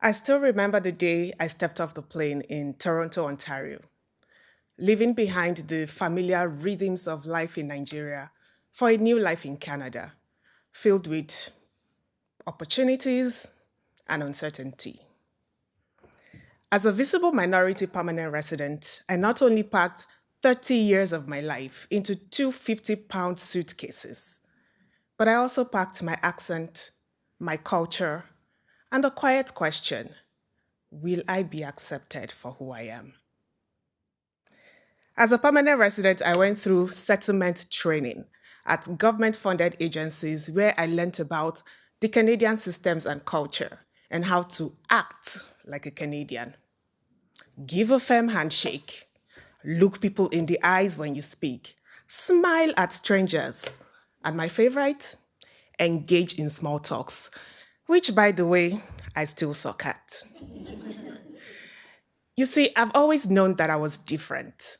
I still remember the day I stepped off the plane in Toronto, Ontario, leaving behind the familiar rhythms of life in Nigeria for a new life in Canada, filled with opportunities and uncertainty. As a visible minority permanent resident, I not only packed 30 years of my life into two 50-pound suitcases, but I also packed my accent, my culture, and the quiet question, will I be accepted for who I am? As a permanent resident, I went through settlement training at government-funded agencies where I learned about the Canadian systems and culture and how to act like a Canadian. Give a firm handshake, look people in the eyes when you speak, smile at strangers, and my favorite, engage in small talks, which, by the way, I still suck at. You see, I've always known that I was different,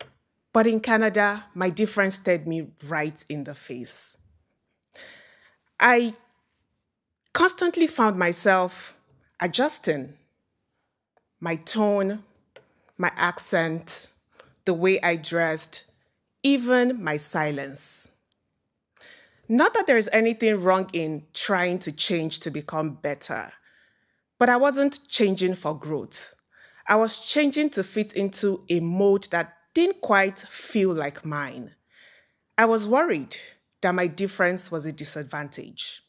but in Canada, my difference stared me right in the face. I constantly found myself adjusting my tone, my accent, the way I dressed, even my silence. Not that there is anything wrong in trying to change to become better, but I wasn't changing for growth. I was changing to fit into a mold that didn't quite feel like mine. I was worried that my difference was a disadvantage.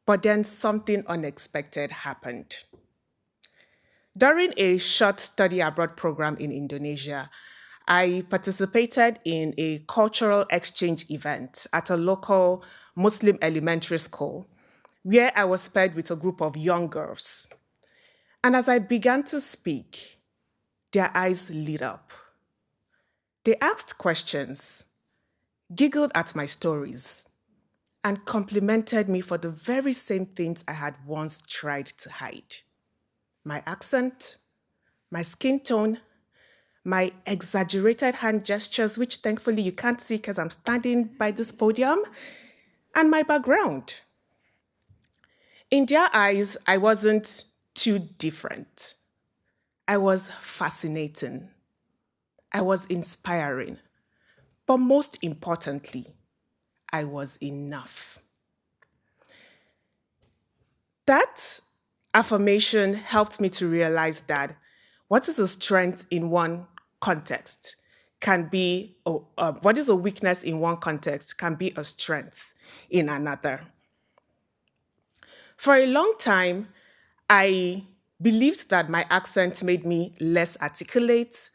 But then something unexpected happened. During a short study abroad program in Indonesia, I participated in a cultural exchange event at a local Muslim elementary school where I was paired with a group of young girls. And as I began to speak, their eyes lit up. They asked questions, giggled at my stories, and complimented me for the very same things I had once tried to hide. My accent, my skin tone, my exaggerated hand gestures, which thankfully you can't see because I'm standing by this podium, and my background. In their eyes, I wasn't too different. I was fascinating. I was inspiring. But most importantly, I was enough. That affirmation helped me to realize that what is a strength in one context can be, what is a weakness in one context can be a strength in another. For a long time, I believed that my accent made me less articulate,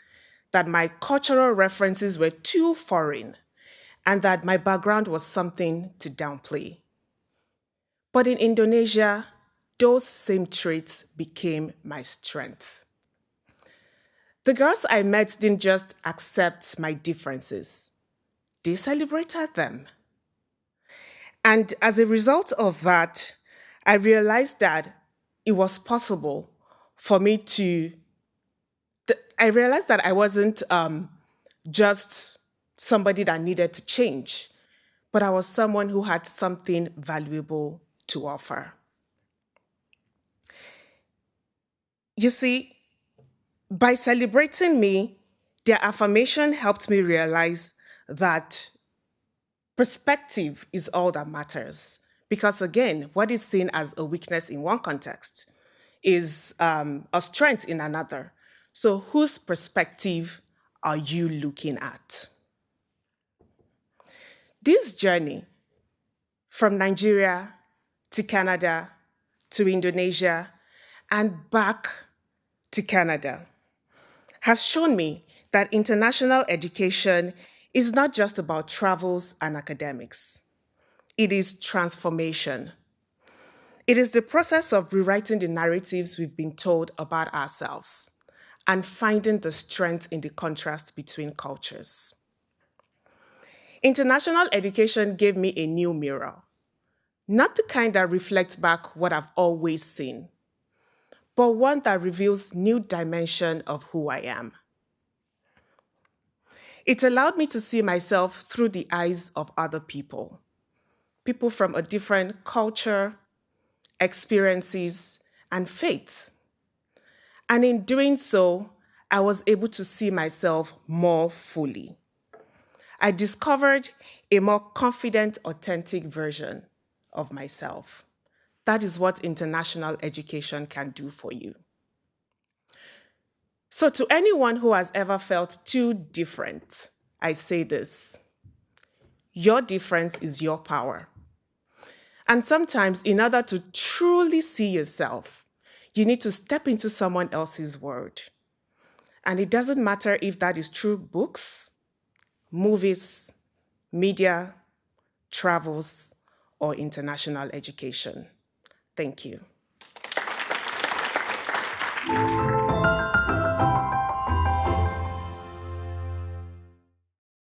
that my cultural references were too foreign, and that my background was something to downplay. But in Indonesia, those same traits became my strength. The girls I met didn't just accept my differences, they celebrated them. And as a result of that, I realized that it was possible for me to, I realized that I wasn't just somebody that needed to change, but I was someone who had something valuable to offer. You see, by celebrating me, their affirmation helped me realize that perspective is all that matters. Because again, what is seen as a weakness in one context is a strength in another. So whose perspective are you looking at? This journey from Nigeria to Canada to Indonesia and back to Canada has shown me that international education is not just about travels and academics. It is transformation. It is the process of rewriting the narratives we've been told about ourselves and finding the strength in the contrast between cultures. International education gave me a new mirror, not the kind that reflects back what I've always seen, but one that reveals new dimension of who I am. It allowed me to see myself through the eyes of other people from a different culture, experiences, and faith. And in doing so, I was able to see myself more fully. I discovered a more confident, authentic version of myself. That is what international education can do for you. So, to anyone who has ever felt too different, I say this: your difference is your power. And sometimes, in order to truly see yourself, you need to step into someone else's world. And it doesn't matter if that is through books, movies, media, travels, or international education. Thank you.